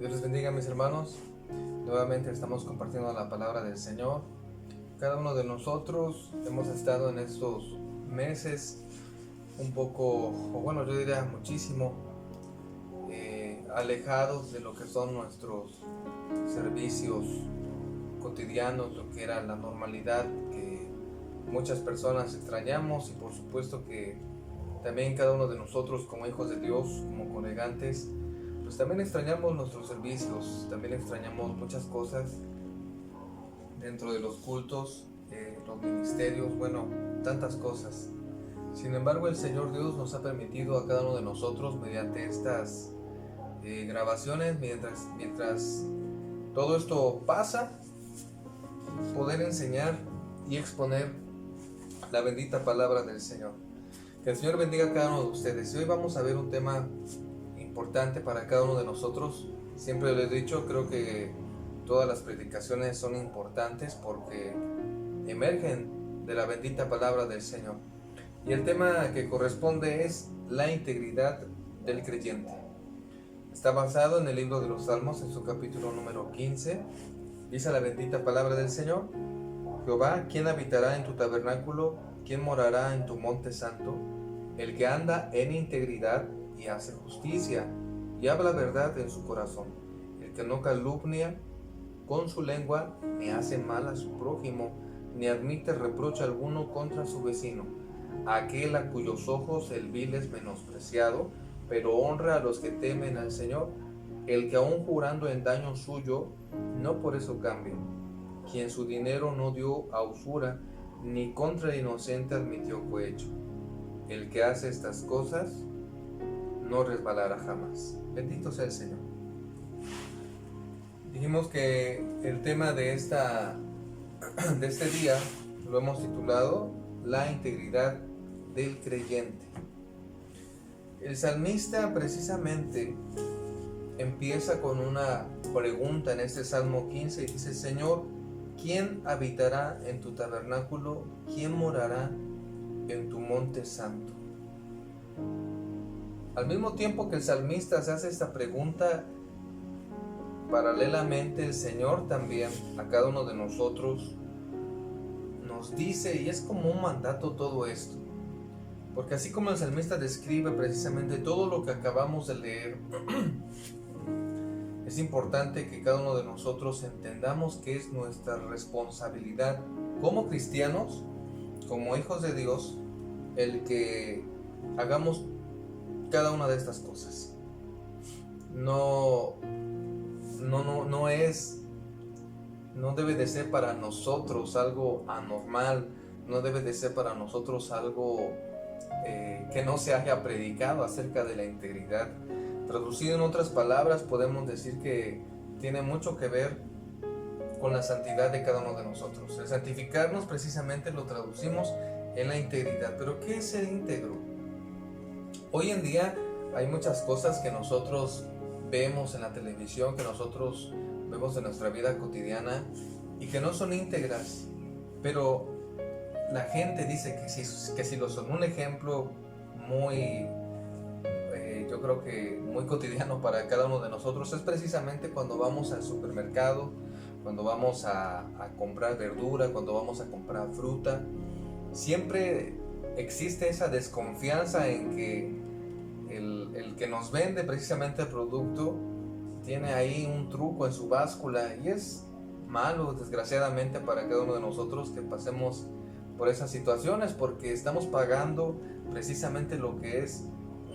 Dios les bendiga, mis hermanos. Nuevamente estamos compartiendo la palabra del Señor. Cada uno de nosotros hemos estado en estos meses un poco, o bueno, yo diría muchísimo, alejados de lo que son nuestros servicios cotidianos, lo que era la normalidad que muchas personas extrañamos, y por supuesto que también cada uno de nosotros como hijos de Dios, como congregantes, pues también extrañamos nuestros servicios, también extrañamos muchas cosas dentro de los cultos, los ministerios, bueno, tantas cosas. Sin embargo, el Señor Dios nos ha permitido a cada uno de nosotros, mediante estas grabaciones, mientras todo esto pasa, poder enseñar y exponer la bendita palabra del Señor. Que el Señor bendiga a cada uno de ustedes. Y hoy vamos a ver un tema importante para cada uno de nosotros. Siempre lo he dicho, creo que todas las predicaciones son importantes porque emergen de la bendita palabra del Señor. Y el tema que corresponde es la integridad del creyente. Está basado en el libro de los Salmos, en su capítulo número 15. Dice la bendita palabra del Señor: Jehová, ¿quién habitará en tu tabernáculo? ¿Quién morará en tu monte santo? El que anda en integridad y hace justicia y habla verdad en su corazón, el que no calumnia con su lengua, ni hace mal a su prójimo, ni admite reproche alguno contra su vecino, aquel a cuyos ojos el vil es menospreciado, pero honra a los que temen al Señor, el que aun jurando en daño suyo, no por eso cambia, quien su dinero no dio a usura, ni contra el inocente admitió cohecho. El que hace estas cosas no resbalará jamás. Bendito sea el Señor. Dijimos que el tema de este día lo hemos titulado La integridad del creyente. El salmista precisamente empieza con una pregunta en este Salmo 15 y dice: Señor, ¿quién habitará en tu tabernáculo? ¿Quién morará en tu monte santo? Al mismo tiempo que el salmista se hace esta pregunta, paralelamente el Señor también a cada uno de nosotros nos dice, y es como un mandato todo esto, porque así como el salmista describe precisamente todo lo que acabamos de leer, es importante que cada uno de nosotros entendamos que es nuestra responsabilidad como cristianos, como hijos de Dios, el que hagamos cada una de estas cosas. No debe de ser para nosotros algo anormal, no debe de ser para nosotros algo que no se haya predicado acerca de la integridad. Traducido en otras palabras, podemos decir que tiene mucho que ver con la santidad de cada uno de nosotros. El santificarnos precisamente lo traducimos en la integridad. Pero ¿qué es ser íntegro? Hoy en día hay muchas cosas que nosotros vemos en la televisión, que nosotros vemos en nuestra vida cotidiana y que no son íntegras, pero la gente dice que sí lo son. Un ejemplo muy, yo creo que muy cotidiano para cada uno de nosotros es precisamente cuando vamos al supermercado, cuando vamos a comprar verdura, cuando vamos a comprar fruta. Siempre existe esa desconfianza en que el que nos vende precisamente el producto tiene ahí un truco en su báscula, y es malo, desgraciadamente, para cada uno de nosotros que pasemos por esas situaciones, porque estamos pagando precisamente lo que es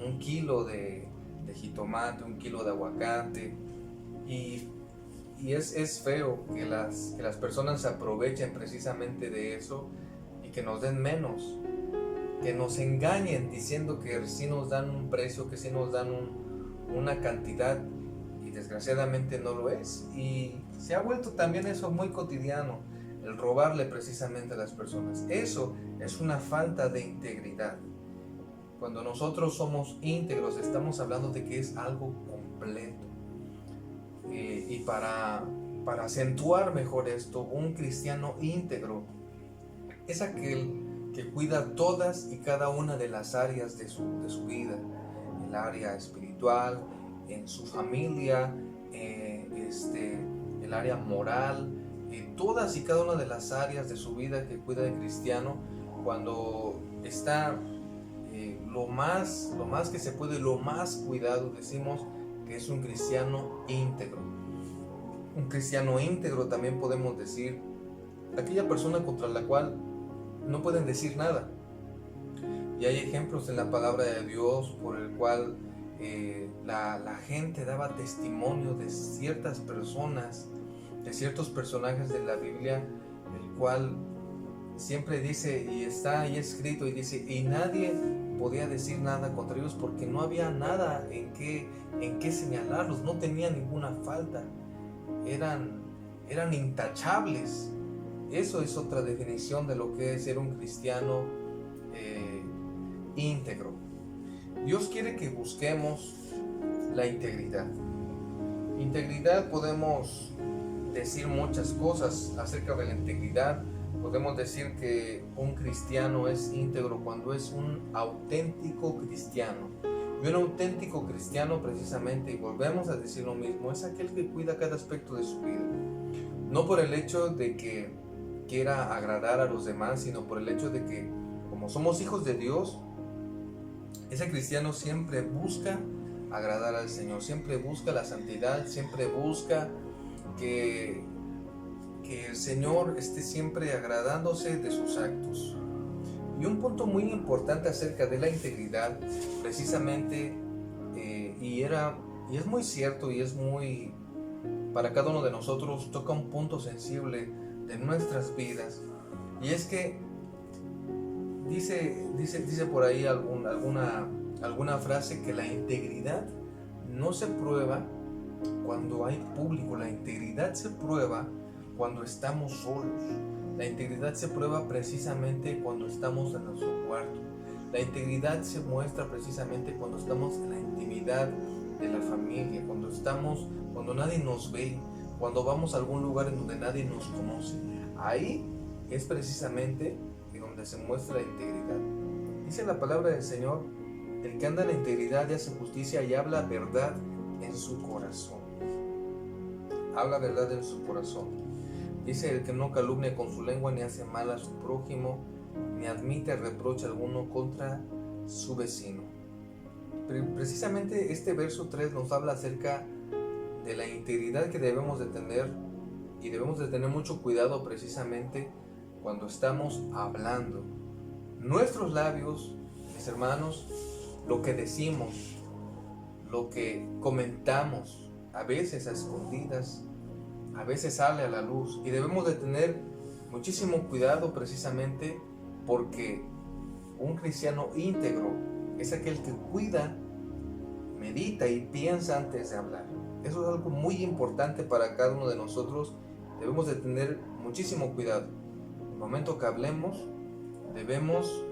un kilo de jitomate, un kilo de aguacate, y es feo que las personas se aprovechen precisamente de eso y que nos den menos, que nos engañen diciendo que sí nos dan un precio, que sí nos dan una cantidad, y desgraciadamente no lo es. Y se ha vuelto también eso muy cotidiano, el robarle precisamente a las personas. Eso es una falta de integridad. Cuando nosotros somos íntegros, estamos hablando de que es algo completo. Y para acentuar mejor esto, un cristiano íntegro es aquel que cuida todas y cada una de las áreas de su vida: el área espiritual, en su familia, el área moral, todas y cada una de las áreas de su vida que cuida el cristiano, cuando está lo más que se puede, lo más cuidado, decimos que es un cristiano íntegro. Un cristiano íntegro también podemos decir aquella persona contra la cual no pueden decir nada. Y hay ejemplos en la palabra de Dios por el cual la gente daba testimonio de ciertas personas, de ciertos personajes de la Biblia, el cual siempre dice, y está ahí escrito, y dice, y nadie podía decir nada contra ellos porque no había nada en qué señalarlos, no tenían ninguna falta, eran intachables. Eso es otra definición de lo que es ser un cristiano íntegro. Dios quiere que busquemos la integridad. Integridad, podemos decir muchas cosas acerca de la integridad. Podemos decir que un cristiano es íntegro cuando es un auténtico cristiano. Y un auténtico cristiano, precisamente, y volvemos a decir lo mismo, es aquel que cuida cada aspecto de su vida. No por el hecho de que quiera agradar a los demás, sino por el hecho de que, como somos hijos de Dios, ese cristiano siempre busca agradar al Señor, siempre busca la santidad, siempre busca que el Señor esté siempre agradándose de sus actos. Y un punto muy importante acerca de la integridad, precisamente, y es muy cierto, y es muy, para cada uno de nosotros, toca un punto sensible de nuestras vidas, y es que dice por ahí alguna frase que la integridad no se prueba cuando hay público, la integridad se prueba cuando estamos solos. La integridad se prueba precisamente cuando estamos en nuestro cuarto. La integridad se muestra precisamente cuando estamos en la intimidad de la familia, cuando nadie nos ve, cuando vamos a algún lugar en donde nadie nos conoce. Ahí es precisamente en donde se muestra la integridad. Dice la palabra del Señor, el que anda en la integridad y hace justicia y habla verdad en su corazón. Habla verdad en su corazón. Dice, el que no calumnia con su lengua, ni hace mal a su prójimo, ni admite reproche alguno contra su vecino. Precisamente este verso 3 nos habla acerca de la integridad que debemos de tener, y debemos de tener mucho cuidado precisamente cuando estamos hablando. Nuestros labios, mis hermanos, lo que decimos, lo que comentamos, a veces a escondidas, a veces sale a la luz, y debemos de tener muchísimo cuidado precisamente porque un cristiano íntegro es aquel que cuida, medita y piensa antes de hablar. Eso es algo muy importante para cada uno de nosotros. Debemos de tener muchísimo cuidado. En el momento que hablemos, debemos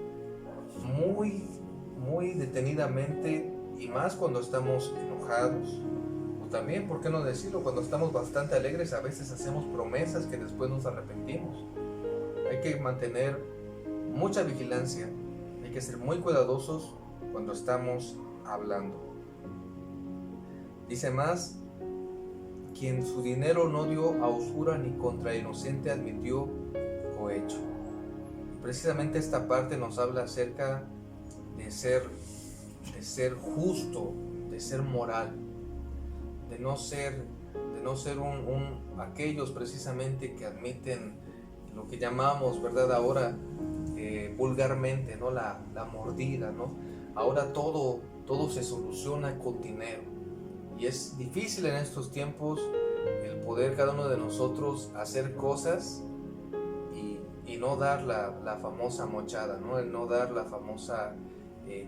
muy detenidamente, y más cuando estamos enojados, también, ¿por qué no decirlo? Cuando estamos bastante alegres, a veces hacemos promesas que después nos arrepentimos. Hay que mantener mucha vigilancia, hay que ser muy cuidadosos cuando estamos hablando. Dice más, quien su dinero no dio a usura ni contra inocente admitió cohecho. Precisamente esta parte nos habla acerca de ser justo, de ser moral, de no ser aquellos precisamente que admiten lo que llamamos, ¿verdad? Ahora vulgarmente, ¿no? La mordida, ¿no? Ahora todo se soluciona con dinero, y es difícil en estos tiempos el poder cada uno de nosotros hacer cosas y no dar la famosa mochada, ¿no? El no dar la famosa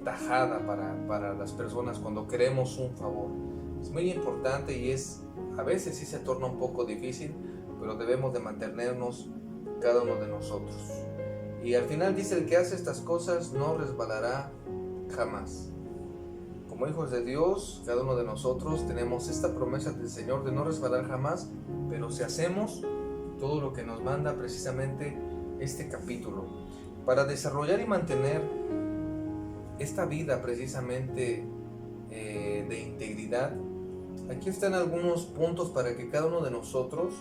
tajada para las personas cuando queremos un favor. Es muy importante, y a veces sí se torna un poco difícil, pero debemos de mantenernos cada uno de nosotros. Y al final dice, el que hace estas cosas no resbalará jamás. Como hijos de Dios, cada uno de nosotros tenemos esta promesa del Señor de no resbalar jamás, pero si hacemos todo lo que nos manda precisamente este capítulo, para desarrollar y mantener esta vida precisamente de integridad, Aquí están algunos puntos para que cada uno de nosotros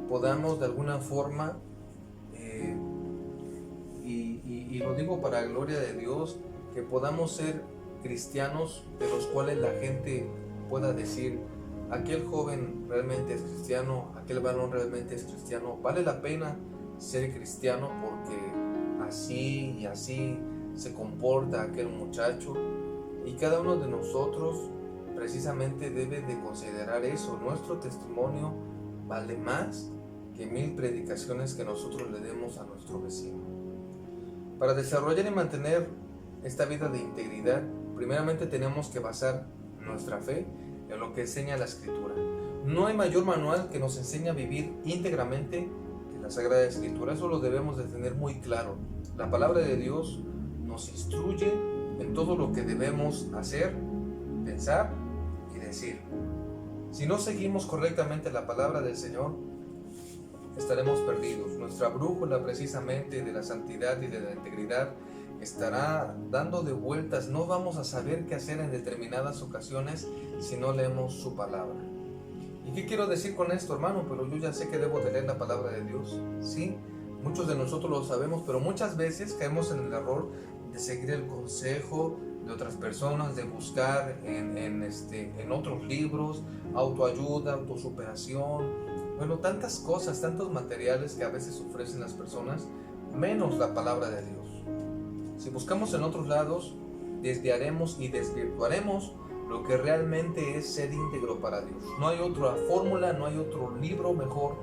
podamos de alguna forma, y lo digo para gloria de Dios, que podamos ser cristianos de los cuales la gente pueda decir: aquel joven realmente es cristiano, aquel varón realmente es cristiano, vale la pena ser cristiano porque así y así se comporta aquel muchacho. Y cada uno de nosotros precisamente debe de considerar eso. Nuestro testimonio vale más que 1000 predicaciones que nosotros le demos a nuestro vecino. Para desarrollar y mantener esta vida de integridad, primeramente tenemos que basar nuestra fe en lo que enseña la Escritura. No hay mayor manual que nos enseñe a vivir íntegramente que la Sagrada Escritura. Eso lo debemos de tener muy claro. La palabra de Dios nos instruye en todo lo que debemos hacer, pensar y decir. Si no seguimos correctamente la palabra del Señor, estaremos perdidos. Nuestra brújula precisamente de la santidad y de la integridad estará dando de vueltas. No vamos a saber qué hacer en determinadas ocasiones si no leemos su palabra. ¿Y qué quiero decir con esto, hermano? Pero yo ya sé que debo de leer la palabra de Dios. Sí, muchos de nosotros lo sabemos, pero muchas veces caemos en el error de seguir el consejo de otras personas, de buscar en otros libros, autoayuda, autosuperación, bueno, tantas cosas, tantos materiales que a veces ofrecen las personas, menos la palabra de Dios. Si buscamos en otros lados, desviaremos y desvirtuaremos lo que realmente es ser íntegro para Dios. No hay otra fórmula, no hay otro libro mejor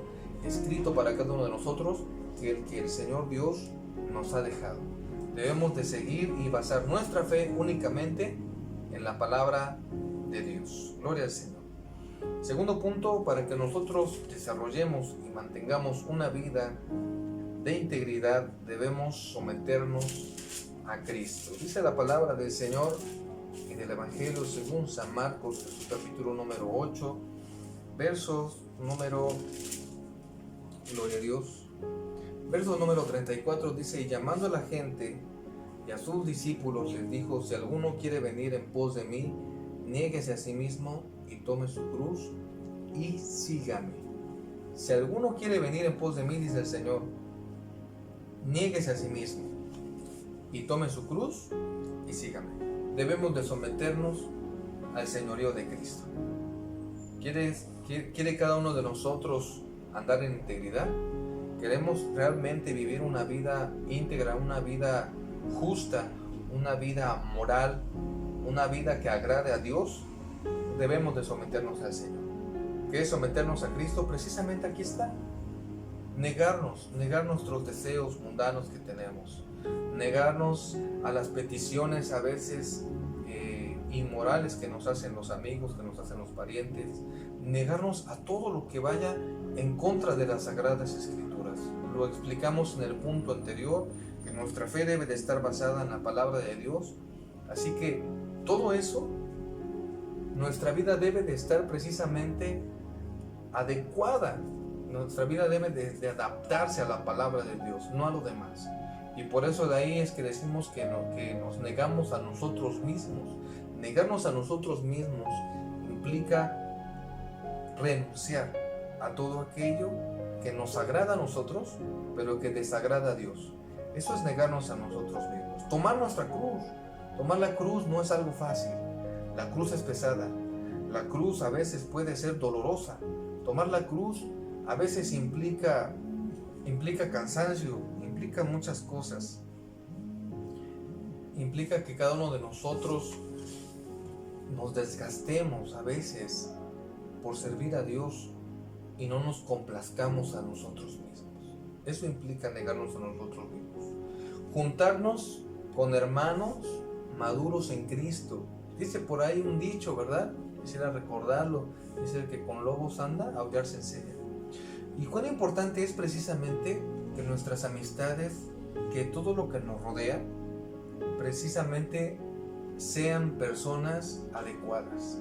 escrito para cada uno de nosotros que el que el Señor Dios nos ha dejado. Debemos de seguir y basar nuestra fe únicamente en la palabra de Dios. Gloria al Señor. Segundo punto, para que nosotros desarrollemos y mantengamos una vida de integridad, debemos someternos a Cristo. Dice la palabra del Señor en el Evangelio según San Marcos, en su capítulo número 8, versos número, gloria a Dios, verso número 34, dice: y llamando a la gente y a sus discípulos les dijo: si alguno quiere venir en pos de mí, niéguese a sí mismo y tome su cruz y sígame. Si alguno quiere venir en pos de mí, dice el Señor, niéguese a sí mismo y tome su cruz y sígame. Debemos de someternos al señorío de Cristo. ¿Quiere cada uno de nosotros andar en integridad? ¿Queremos realmente vivir una vida íntegra, una vida justa, una vida moral, una vida que agrade a Dios? Debemos de someternos al Señor. ¿Qué es someternos a Cristo? Precisamente aquí está. Negar nuestros deseos mundanos que tenemos. Negarnos a las peticiones a veces inmorales que nos hacen los amigos, que nos hacen los parientes. Negarnos a todo lo que vaya en contra de las Sagradas Escrituras. Lo explicamos en el punto anterior, que nuestra fe debe de estar basada en la palabra de Dios. Así que todo eso, nuestra vida debe de estar precisamente adecuada. Nuestra vida debe de adaptarse a la palabra de Dios, no a lo demás. Y por eso de ahí es que decimos que nos negamos a nosotros mismos. Negarnos a nosotros mismos implica renunciar a todo aquello que nos agrada a nosotros, pero que desagrada a Dios. Eso es negarnos a nosotros mismos. Tomar nuestra cruz. Tomar la cruz no es algo fácil. La cruz es pesada. La cruz a veces puede ser dolorosa. Tomar la cruz a veces implica cansancio, implica muchas cosas. Implica que cada uno de nosotros nos desgastemos a veces por servir a Dios y no nos complazcamos a nosotros mismos. Eso implica negarnos a nosotros mismos. Juntarnos con hermanos maduros en Cristo. Dice por ahí un dicho, ¿verdad? Quisiera recordarlo. Dice: el que con lobos anda, aullar se enseña. Y cuán importante es precisamente que nuestras amistades, que todo lo que nos rodea, precisamente sean personas adecuadas.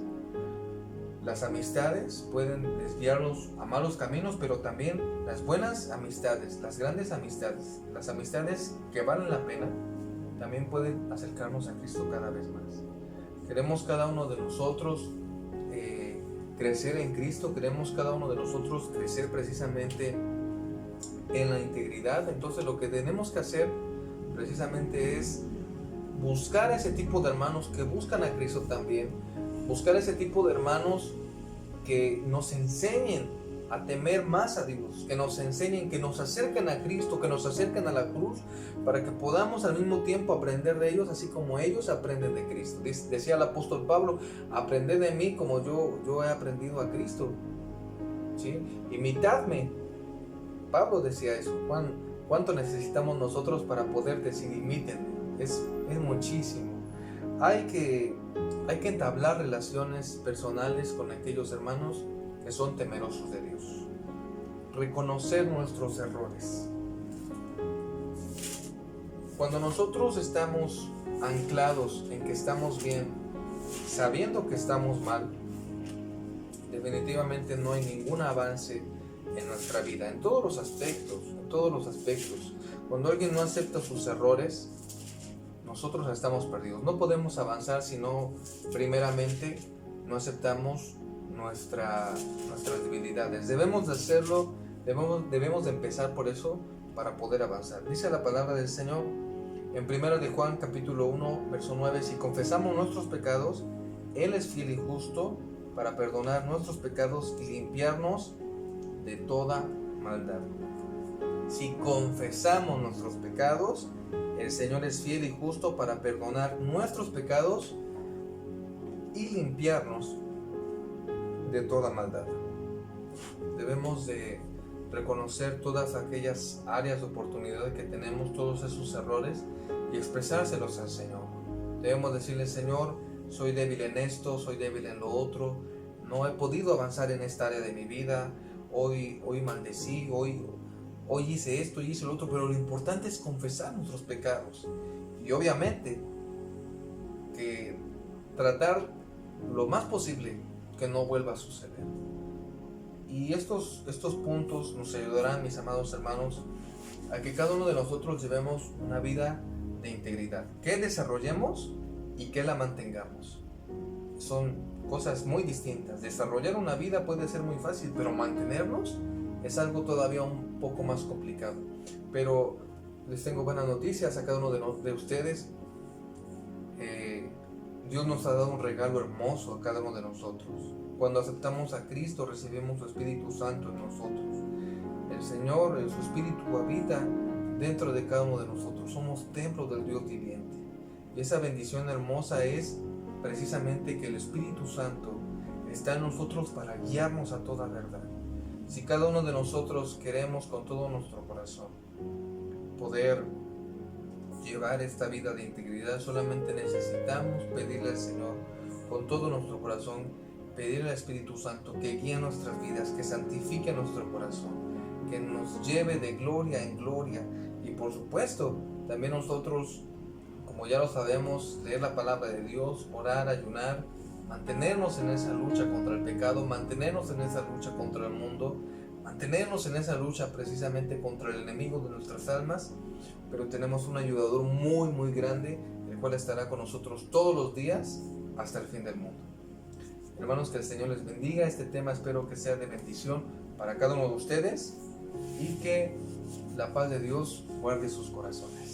Las amistades pueden desviarnos a malos caminos, pero también las buenas amistades, las grandes amistades, las amistades que valen la pena, también pueden acercarnos a Cristo cada vez más. Queremos cada uno de nosotros crecer en Cristo, queremos cada uno de nosotros crecer precisamente en la integridad, entonces lo que tenemos que hacer precisamente es buscar ese tipo de hermanos que buscan a Cristo también, buscar ese tipo de hermanos que nos enseñen a temer más a Dios, que nos enseñen, que nos acerquen a Cristo, que nos acerquen a la cruz, para que podamos al mismo tiempo aprender de ellos, así como ellos aprenden de Cristo. Decía el apóstol Pablo, aprended de mí como yo he aprendido a Cristo, ¿sí? Imitadme. Pablo decía eso. ¿Cuánto necesitamos nosotros para poder decir imítenme? Es muchísimo. Hay que entablar relaciones personales con aquellos hermanos que son temerosos de Dios. Reconocer nuestros errores. Cuando nosotros estamos anclados en que estamos bien, sabiendo que estamos mal, definitivamente no hay ningún avance en nuestra vida, en todos los aspectos. Cuando alguien no acepta sus errores, nosotros estamos perdidos. No podemos avanzar si no, primeramente, no aceptamos nuestras debilidades. Debemos de hacerlo, debemos de empezar por eso para poder avanzar. Dice la palabra del Señor en 1 de Juan capítulo 1 verso 9: si confesamos nuestros pecados, Él es fiel y justo para perdonar nuestros pecados y limpiarnos de toda maldad. Si confesamos nuestros pecados, el Señor es fiel y justo para perdonar nuestros pecados y limpiarnos de toda maldad. Debemos de reconocer todas aquellas áreas de oportunidad que tenemos, todos esos errores, y expresárselos al Señor. Debemos decirle: Señor, soy débil en esto, soy débil en lo otro, no he podido avanzar en esta área de mi vida, hoy maldecí, hoy hice esto y hice lo otro, pero lo importante es confesar nuestros pecados y obviamente que tratar lo más posible que no vuelva a suceder. Y estos puntos nos ayudarán, mis amados hermanos, a que cada uno de nosotros llevemos una vida de integridad, que desarrollemos y que la mantengamos. Son cosas muy distintas. Desarrollar una vida puede ser muy fácil, pero mantenernos es algo todavía un poco más complicado. Pero les tengo buenas noticias a cada uno de ustedes. Dios nos ha dado un regalo hermoso a cada uno de nosotros. Cuando aceptamos a Cristo, recibimos su Espíritu Santo en nosotros. El Señor, su Espíritu habita dentro de cada uno de nosotros. Somos templo del Dios viviente. Y esa bendición hermosa es precisamente que el Espíritu Santo está en nosotros para guiarnos a toda verdad. Si cada uno de nosotros queremos con todo nuestro corazón poder llevar esta vida de integridad, solamente necesitamos pedirle al Señor con todo nuestro corazón, pedirle al Espíritu Santo que guíe nuestras vidas, que santifique nuestro corazón, que nos lleve de gloria en gloria. Y por supuesto, también nosotros, como ya lo sabemos, leer la palabra de Dios, orar, ayunar, mantenernos en esa lucha contra el pecado, mantenernos en esa lucha contra el mundo, mantenernos en esa lucha precisamente contra el enemigo de nuestras almas. Pero tenemos un ayudador muy muy grande, el cual estará con nosotros todos los días hasta el fin del mundo. Hermanos, que el Señor les bendiga. Este tema espero que sea de bendición para cada uno de ustedes y que la paz de Dios guarde sus corazones.